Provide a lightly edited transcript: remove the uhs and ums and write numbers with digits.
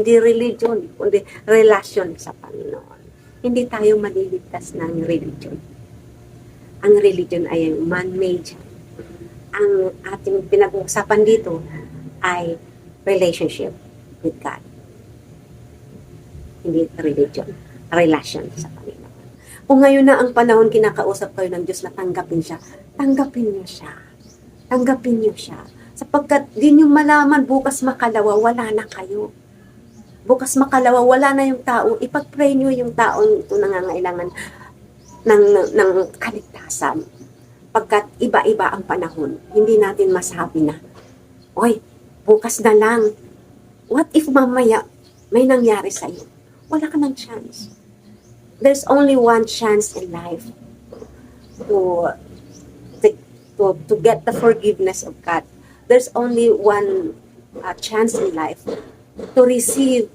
Hindi religion, kundi relasyon sa Panginoon. Hindi tayo maliligtas ng religion. Ang religion ay man-made. Ang ating pinag-uusapan dito ay relationship with God. Hindi religion, relasyon sa Panginoon. Kung ngayon na ang panahon kinakausap kayo ng Diyos na tanggapin siya, tanggapin niyo siya. Tanggapin niyo siya. Sapagkat di niyo malaman bukas makalawa, wala na kayo. Bukas makalawa, wala na yung tao. Ipag-pray niyo yung taong ito nangangailangan ng kaligtasan. Pagkat iba-iba ang panahon, hindi natin masabi na, oy, bukas na lang. What if mamaya may nangyari sa'yo? Wala ka ng chance. There's only one chance in life to get the forgiveness of God. There's only one chance in life to receive